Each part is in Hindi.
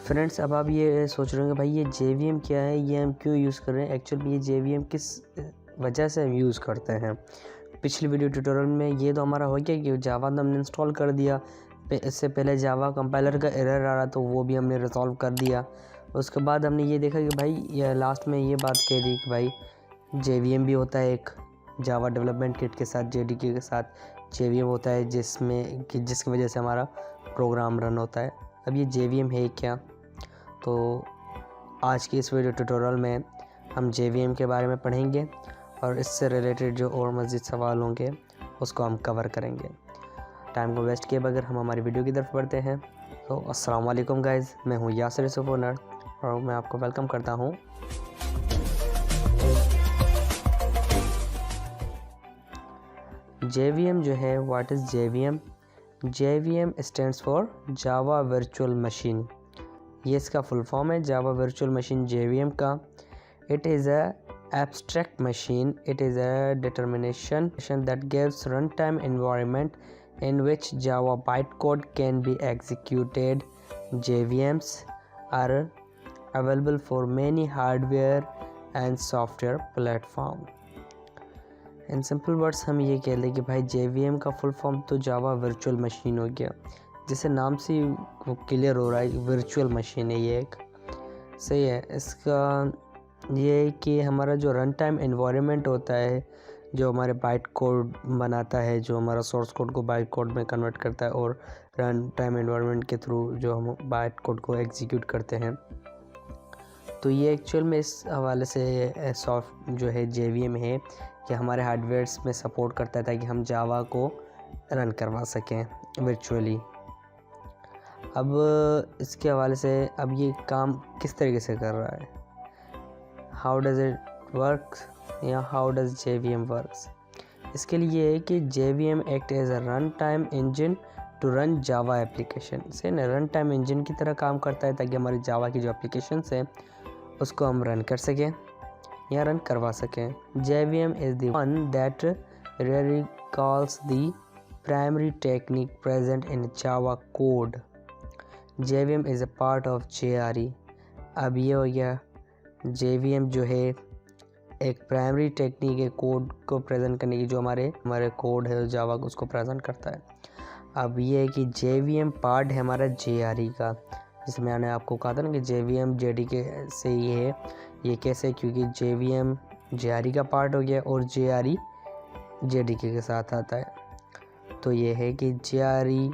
फ्रेंड्स, अब आप ये सोच रहे होंगे भाई ये JVM क्या है, ये हम क्यों यूज़ कर रहे हैं। एक्चुअली ये JVM किस वजह से हम यूज़ करते हैं। पिछली वीडियो ट्यूटोरियल में ये तो हमारा हो गया कि जावा तो हमने इंस्टॉल कर दिया। इससे पहले जावा कंपाइलर का एरर आ रहा तो वो भी हमने रिजॉल्व कर दिया। उसके बाद हमने ये देखा कि भाई ये लास्ट में ये बात कह दी कि भाई JVM भी होता है एक जावा डेवलपमेंट किट के साथ, JDK के साथ JVM होता है जिसकी वजह से हमारा प्रोग्राम रन होता है। अब ये JVM है क्या, तो आज की इस वीडियो ट्यूटोरियल में हम JVM के बारे में पढ़ेंगे और इससे रिलेटेड जो और मज़ीद सवाल होंगे उसको हम कवर करेंगे। टाइम को वेस्ट किए बगैर हम हमारी वीडियो की तरफ बढ़ते हैं। तो अस्सलाम वालेकुम गाइज़, मैं हूँ यासिर यूसुफ ओनर और मैं आपको वेलकम करता हूँ। JVM जो है, what is JVM? JVM stands for Java virtual machine. ये इसका फुल फॉर्म है जावा वर्चुअल मशीन JVM का। It is a abstract machine. It is a determination that gives runtime environment in which Java bytecode can be executed. JVMs are available for many hardware and software platform. In simple words हम ये कह लें कि भाई JVM का फुल फॉर्म तो जावा वर्चुअल मशीन हो गया, जिसे नाम से वो क्लियर हो रहा है वर्चुअल मशीन है ये एक। सही है। इसका ये है कि हमारा जो रन टाइम एनवायरनमेंट होता है, जो हमारे बाइट कोड बनाता है, जो हमारा सोर्स कोड को बाइट कोड में कन्वर्ट करता है और रन टाइम एनवायरनमेंट के थ्रू जो हम बाइट कोड को एग्जीक्यूट करते हैं, तो ये एक्चुअल में इस हवाले से सॉफ्ट जो है JVM है कि हमारे हार्डवेयर्स में सपोर्ट करता है ताकि हम जावा को रन करवा सकें वर्चुअली। अब इसके हवाले से अब ये काम किस तरीके से कर रहा है, हाउ डज़ इट वर्क या हाउ डज़ JVM वर्क्स। इसके लिए है कि JVM act as a run time engine to run Java application. से ना रन टाइम इंजन की तरह काम करता है ताकि हमारी जावा की जो एप्लीकेशन है उसको हम रन कर सकें या रन करवा सकें। JVM is the one that recalls the primary technique present in Java code. JVM is a part of JRE. अब ये हो गया JVM जो है एक प्राइमरी टेक्निक है कोड को प्रेजेंट करने की, जो हमारे कोड है जावा को उसको प्रेजेंट करता है। अब ये है कि JVM पार्ट है हमारा JRE का, जिसमें मैंने आपको कहा था ना कि JVM JDK से ही है। ये कैसे? क्योंकि JVM JRE का पार्ट हो गया और JRE JDK के साथ आता है। तो ये है कि JRE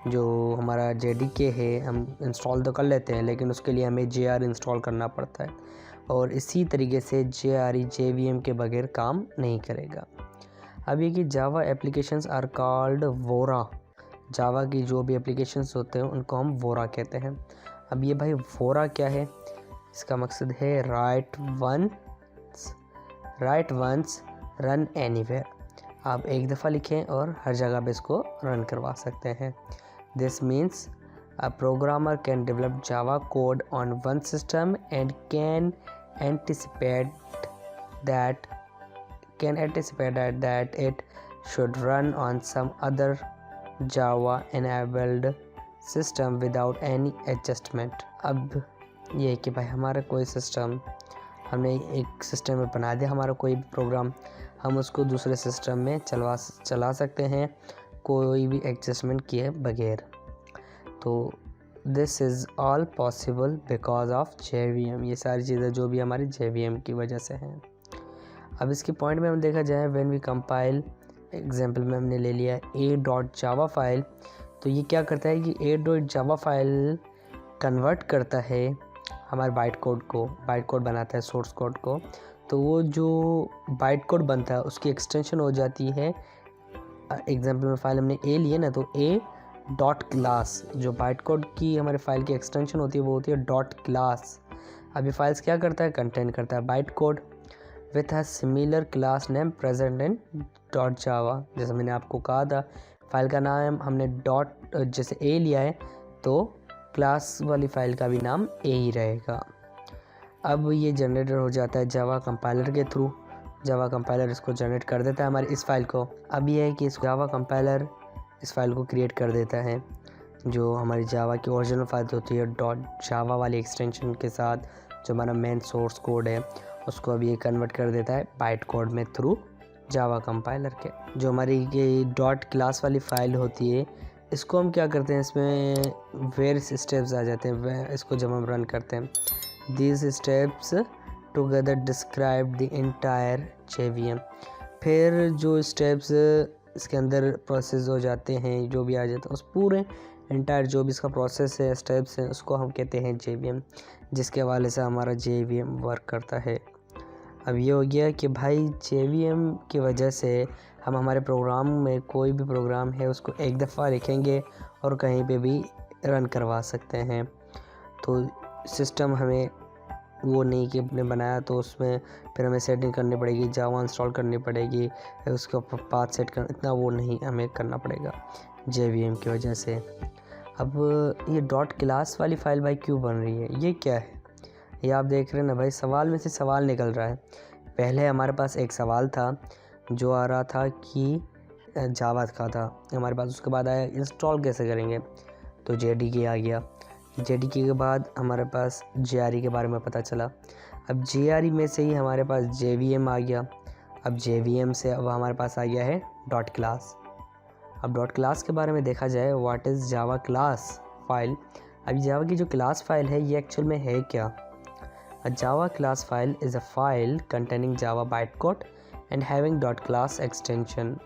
जो हमारा JDK है हम इंस्टॉल तो कर लेते हैं, लेकिन उसके लिए हमें JRE इंस्टॉल करना पड़ता है और इसी तरीके से JRE JVM के बगैर काम नहीं करेगा। अब ये कि जावा एप्लीकेशंस आर कॉल्ड वोरा। जावा की जो भी एप्लीकेशंस होते हैं उनको हम वोरा कहते हैं। अब ये भाई वोरा क्या है? इसका मकसद है राइट वंस रन एनीवेयर। आप एक दफ़ा लिखें और हर जगह पे इसको रन करवा सकते हैं। This means a programmer can develop Java code on one system and can anticipate that it should run on some other Java enabled system without any adjustment. अब ये है कि भाई हमारा कोई सिस्टम, हमने एक सिस्टम में बना दिया हमारा कोई प्रोग्राम, हम उसको दूसरे सिस्टम में चला सकते हैं कोई भी एडजस्टमेंट किए बगैर। तो this is all possible because of JVM। ये सारी चीज़ें जो भी हमारी JVM की वजह से हैं। अब इसके पॉइंट में हम देखा जाए, व्हेन वी कंपाइल, एग्जांपल में हमने ले लिया a.java फाइल, तो ये क्या करता है कि a.java फाइल कन्वर्ट करता है हमारे बाइट कोड बनाता है सोर्स कोड को। तो वो जो बाइट कोड बनता है उसकी एक्सटेंशन हो जाती है। एग्जांपल में फ़ाइल हमने a लिए ना, तो a डॉट क्लास, जो बाइट कोड की हमारे फाइल की एक्सटेंशन होती है वो होती है डॉट क्लास। अब ये फाइल्स क्या करता है? कंटेन करता है byte code with a similar class name present in dot जावा। जैसे मैंने आपको कहा था फाइल का नाम हमने डॉट जैसे a लिया है तो क्लास वाली फ़ाइल का भी नाम a ही रहेगा। अब ये जनरेटर हो जाता है जावा कंपाइलर के थ्रू। जावा कंपाइलर इसको जनरेट कर देता है हमारी इस फाइल को। अब ये है कि इस जावा कंपाइलर इस फाइल को क्रिएट कर देता है। जो हमारी जावा की ओरिजिनल फाइल होती है डॉट जावा वाली एक्सटेंशन के साथ, जो हमारा मेन सोर्स कोड है उसको अभी ये कन्वर्ट कर देता है बाइट कोड में थ्रू जावा कंपाइलर के। जो हमारी ये डॉट क्लास वाली फ़ाइल होती है इसको हम क्या करते हैं, इसमें वेरियस स्टेप्स आ जाते हैं। इसको जब हम रन करते हैं, these steps together describe the entire JVM। फिर जो स्टेप्स इसके अंदर प्रोसेस हो जाते हैं, जो भी आ जाता है उस पूरे इंटायर जो भी इसका प्रोसेस है, स्टेप्स हैं, उसको हम कहते हैं JVM, जिसके हवाले से हमारा JVM वर्क करता है। अब ये हो गया कि भाई JVM की वजह से हम हमारे प्रोग्राम में कोई भी प्रोग्राम है उसको एक दफ़ा लिखेंगे और कहीं पे भी रन करवा सकते हैं। तो सिस्टम हमें वो नहीं कि अपने बनाया तो उसमें फिर हमें सेटिंग करनी पड़ेगी, जावा इंस्टॉल करनी पड़ेगी, उसके पाथ सेट करना, इतना वो नहीं हमें करना पड़ेगा JVM की वजह से। अब ये डॉट क्लास वाली फ़ाइल भाई क्यों बन रही है, ये क्या है, ये आप देख रहे हैं ना भाई, सवाल में से सवाल निकल रहा है। पहले हमारे पास एक सवाल था जो आ रहा था कि जावा का था हमारे पास, उसके बाद आया इंस्टॉल कैसे करेंगे, तो JDK आ गया। JDK के बाद हमारे पास JRE के बारे में पता चला। अब JRE में से ही हमारे पास JVM आ गया। अब JVM से अब हमारे पास आ गया है डॉट क्लास। अब डॉट क्लास के बारे में देखा जाए, what is Java class file. अब जावा की जो क्लास फाइल है ये एक्चुअल में है क्या। A Java class file is a file containing Java bytecode and having dot class extension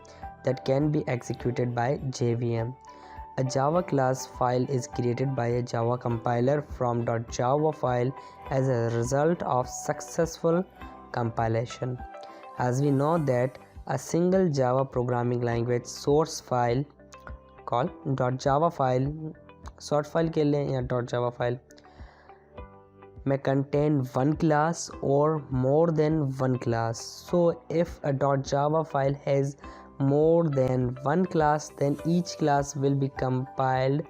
that can be executed by JVM. A Java class file is created by a Java compiler from .java file as a result of successful compilation. As we know that a single Java programming language source file called .java file, short file के लिए या .java file may contain one class or more than one class. So if a .java file has more than one class, then each class will be compiled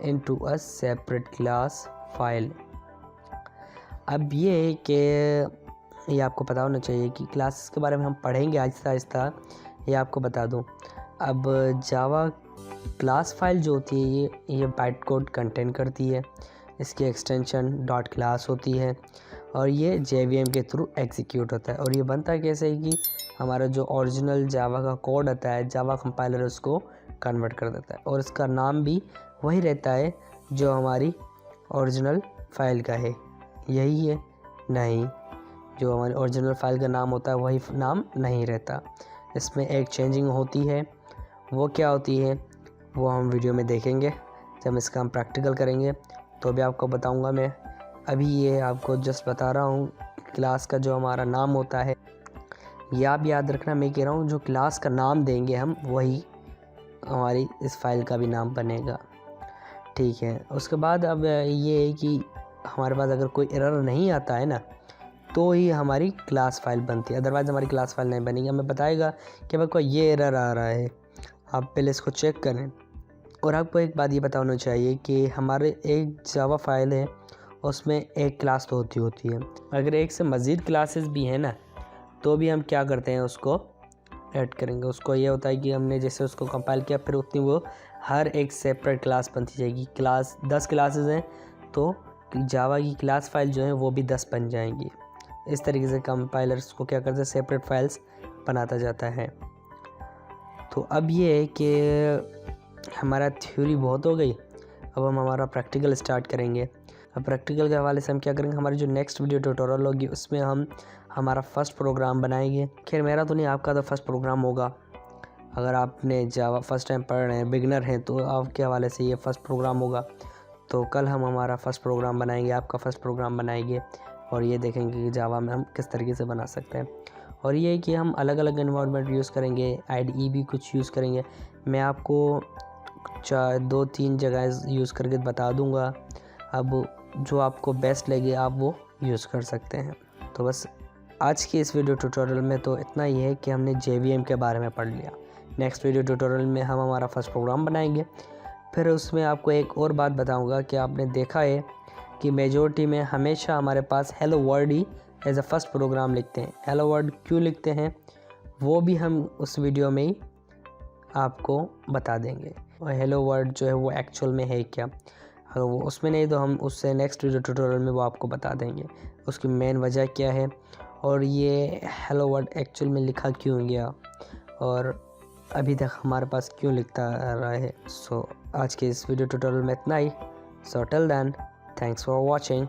into a separate class file. अब ये है कि ये आपको पता होना चाहिए कि क्लासेस के बारे में हम पढ़ेंगे आहिस्ता आहिस्ता, ये आपको बता दूं। अब जावा क्लास फाइल जो होती है ये बाइट कोड कंटेन करती है, इसकी एक्सटेंशन डॉट क्लास होती है और ये JVM के थ्रू एग्जीक्यूट होता है। और ये बनता है कैसे है कि हमारा जो ओरिजिनल जावा का कोड आता है, जावा कंपाइलर उसको कन्वर्ट कर देता है और इसका नाम भी वही रहता है जो हमारी ओरिजिनल फाइल का है। यही है नहीं, जो हमारी ओरिजिनल फाइल का नाम होता है वही नाम नहीं रहता, इसमें एक चेंजिंग होती है। वो क्या होती है वो हम वीडियो में देखेंगे, जब इसका हम प्रैक्टिकल करेंगे तो भी आपको बताऊंगा मैं। अभी ये आपको जस्ट बता रहा हूँ क्लास का जो हमारा नाम होता है, ये आप याद रखना, मैं कह रहा हूँ जो क्लास का नाम देंगे हम वही हमारी इस फाइल का भी नाम बनेगा, ठीक है। उसके बाद अब ये है कि हमारे पास अगर कोई एरर नहीं आता है ना तो ही हमारी क्लास फाइल बनती है, अदरवाइज़ हमारी क्लास फाइल नहीं बनेगी। हमें बताएगा कि भाई कोई ये एरर आ रहा है, आप पहले इसको चेक करें। और आपको एक बात ये पता होना चाहिए कि हमारे एक जावा फाइल है उसमें एक क्लास तो होती है, अगर एक से मज़ीद क्लासेस भी हैं ना तो भी हम क्या करते हैं उसको ऐड करेंगे। उसको ये होता है कि हमने जैसे उसको कंपाइल किया फिर उतनी वो हर एक सेपरेट क्लास बनती जाएगी। क्लास 10 क्लासेस हैं तो जावा की क्लास फाइल जो है वो भी 10 बन जाएंगी। इस तरीके से कंपाइलर्स को क्या करते हैं, सेपरेट फाइल्स बनाता जाता है। तो अब ये है कि हमारा थ्योरी बहुत हो गई, अब हम हमारा प्रैक्टिकल स्टार्ट करेंगे। अब प्रैक्टिकल के हवाले से हम क्या करेंगे, हमारी जो नेक्स्ट वीडियो ट्यूटोरियल होगी उसमें हम हमारा फ़र्स्ट प्रोग्राम बनाएंगे। खैर मेरा तो नहीं, आपका तो फर्स्ट प्रोग्राम होगा। अगर आपने जावा फर्स्ट टाइम पढ़ रहे हैं, बिगनर हैं, तो आपके हवाले से ये फ़र्स्ट प्रोग्राम होगा। तो कल हम हमारा फ़र्स्ट प्रोग्राम बनाएंगे, आपका फ़र्स्ट प्रोग्राम बनाएंगे और ये देखेंगे कि जावा में हम किस तरीके से बना सकते हैं। और ये है कि हम अलग अलग एनवायरनमेंट यूज़ करेंगे, IDE भी कुछ यूज़ करेंगे। मैं आपको 2-3 जगह यूज़ करके बता दूंगा, अब जो आपको बेस्ट लगे आप वो यूज़ कर सकते हैं। तो बस आज की इस वीडियो ट्यूटोरियल में तो इतना ही है कि हमने JVM के बारे में पढ़ लिया। नेक्स्ट वीडियो ट्यूटोरियल में हम हमारा फर्स्ट प्रोग्राम बनाएंगे, फिर उसमें आपको एक और बात बताऊंगा कि आपने देखा है कि मेजॉरिटी में हमेशा हमारे पास हेलो वर्ल्ड ही एज अ फर्स्ट प्रोग्राम लिखते हैं। हेलो वर्ल्ड क्यों लिखते हैं वो भी हम उस वीडियो में ही आपको बता देंगे। और हेलो वर्ल्ड जो है वो एक्चुअल में है क्या। अगर वो उसमें नहीं तो हम उससे नेक्स्ट वीडियो ट्यूटोरियल में वो आपको बता देंगे उसकी मेन वजह क्या है और ये हेलो वर्ल्ड एक्चुअल में लिखा क्यों गया और अभी तक हमारे पास क्यों लिखता रहा है। सो आज के इस वीडियो ट्यूटोरियल में इतना ही। So till then, thanks for watching.